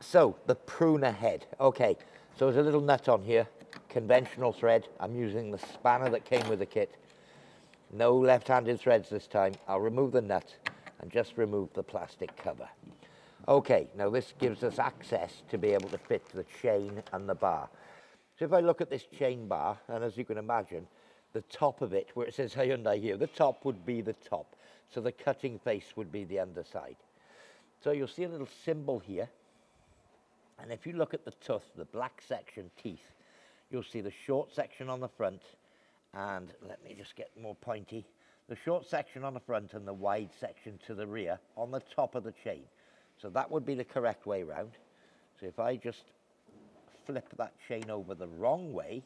So, the pruner head. Okay, so there's a little nut on here, conventional thread. I'm using the spanner that came with the kit. No left-handed threads this time. I'll remove the nut and just remove the plastic cover. Okay, now this gives us access to be able to fit the chain and the bar. So if I look at this chain bar, and as you can imagine, the top of it, where it says Hyundai here, the top would be the top. So the cutting face would be the underside. So you'll see a little symbol here. And if you look at the tooth, the black section teeth, you'll see the short section on the front, and let me just get more pointy, the short section on the front and the wide section to the rear on the top of the chain. So that would be the correct way round. So if I just flip that chain over the wrong way,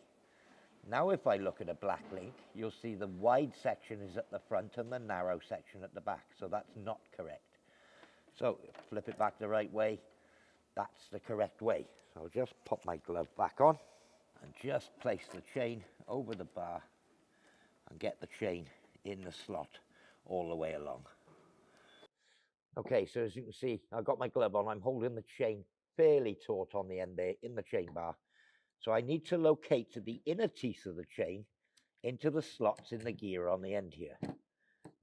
now if I look at a black link, you'll see the wide section is at the front and the narrow section at the back. So that's not correct. So flip it back the right way. That's the correct way. So I'll just pop my glove back on and just place the chain over the bar and get the chain in the slot all the way along. Okay, so as you can see, I've got my glove on. I'm holding the chain fairly taut on the end there in the chain bar. So I need to locate the inner teeth of the chain into the slots in the gear on the end here.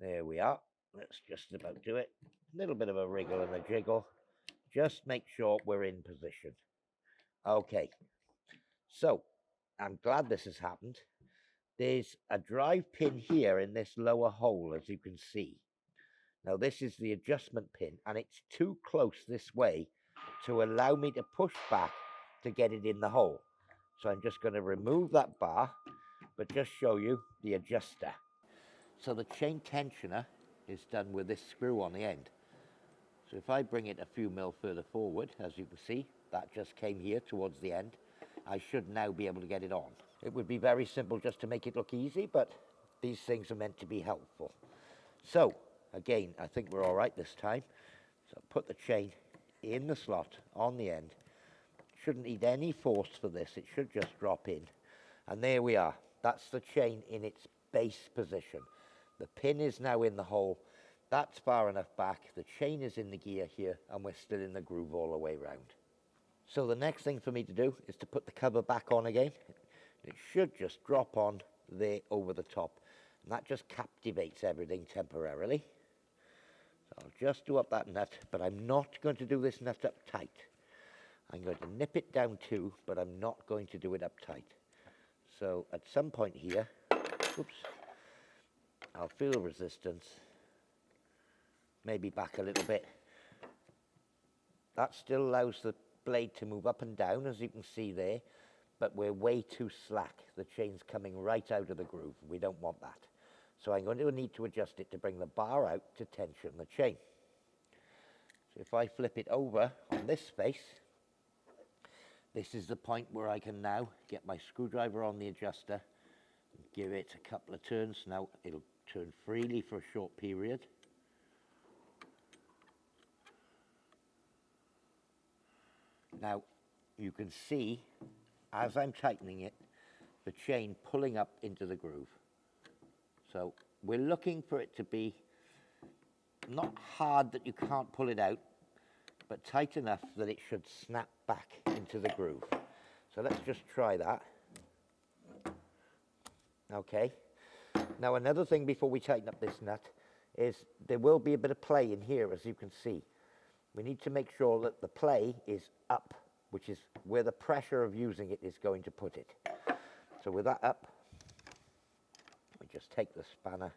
There we are. Let's just about do it. A little bit of a wriggle and a jiggle. Just make sure we're in position. Okay, so I'm glad this has happened. There's a drive pin here in this lower hole, as you can see. Now this is the adjustment pin, and it's too close this way to allow me to push back to get it in the hole. So I'm just going to remove that bar, but just show you the adjuster. So the chain tensioner is done with this screw on the end. So if I bring it a few mil further forward, as you can see, that just came here towards the end. I should now be able to get it on. It would be very simple just to make it look easy, but these things are meant to be helpful. So again, I think we're all right this time. So put the chain in the slot on the end. Shouldn't need any force for this. It should just drop in. And there we are. That's the chain in its base position. The pin is now in the hole. That's far enough back. The chain is in the gear here, and we're still in the groove all the way round. So the next thing for me to do is to put the cover back on again. It should just drop on there over the top. And that just captivates everything temporarily. So I'll just do up that nut, but I'm not going to do this nut up tight. I'm going to nip it down too, but I'm not going to do it up tight. So at some point here, oops, I'll feel resistance. Maybe back a little bit. That still allows the blade to move up and down, as you can see there, but we're way too slack. The chain's coming right out of the groove. We don't want that. So I'm going to need to adjust it to bring the bar out to tension the chain. So if I flip it over on this face, this is the point where I can now get my screwdriver on the adjuster and give it a couple of turns. Now it'll turn freely for a short period. Now, you can see, as I'm tightening it, the chain pulling up into the groove. So we're looking for it to be not hard that you can't pull it out, but tight enough that it should snap back into the groove. So let's just try that. Okay. Now another thing before we tighten up this nut is there will be a bit of play in here, as you can see. We need to make sure that the play is up, which is where the pressure of using it is going to put it. So with that up, we just take the spanner,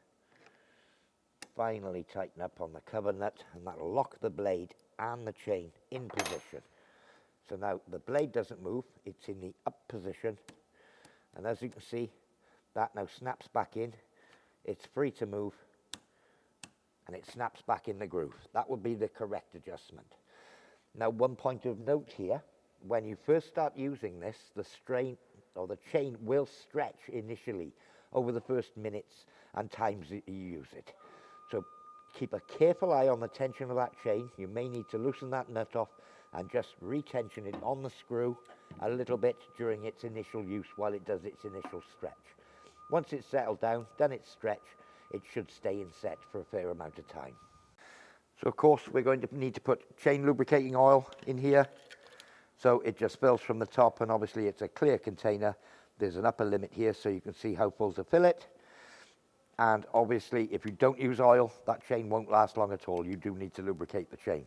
finally tighten up on the cover nut, and that'll lock the blade and the chain in position. So now the blade doesn't move, it's in the up position, and as you can see, that now snaps back in, it's free to move, and it snaps back in the groove. That would be the correct adjustment. Now, one point of note here, when you first start using this, the strain or the chain will stretch initially over the first minutes and times that you use it. So keep a careful eye on the tension of that chain. You may need to loosen that nut off and just retension it on the screw a little bit during its initial use while it does its initial stretch. Once it's settled down, done its stretch, it should stay in set for a fair amount of time. So of course we're going to need to put chain lubricating oil in here. So it just fills from the top, and obviously it's a clear container. There's an upper limit here so you can see how full to fill it. And obviously if you don't use oil, that chain won't last long at all. You do need to lubricate the chain.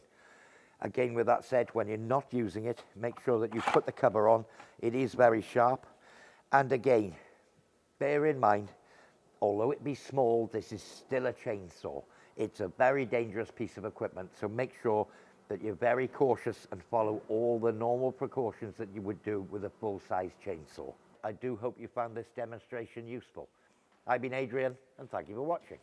Again, with that said, when you're not using it, make sure that you put the cover on. It is very sharp. And again, bear in mind, although it be small, this is still a chainsaw. It's a very dangerous piece of equipment, so make sure that you're very cautious and follow all the normal precautions that you would do with a full-size chainsaw. I do hope you found this demonstration useful. I've been Adrian, and thank you for watching.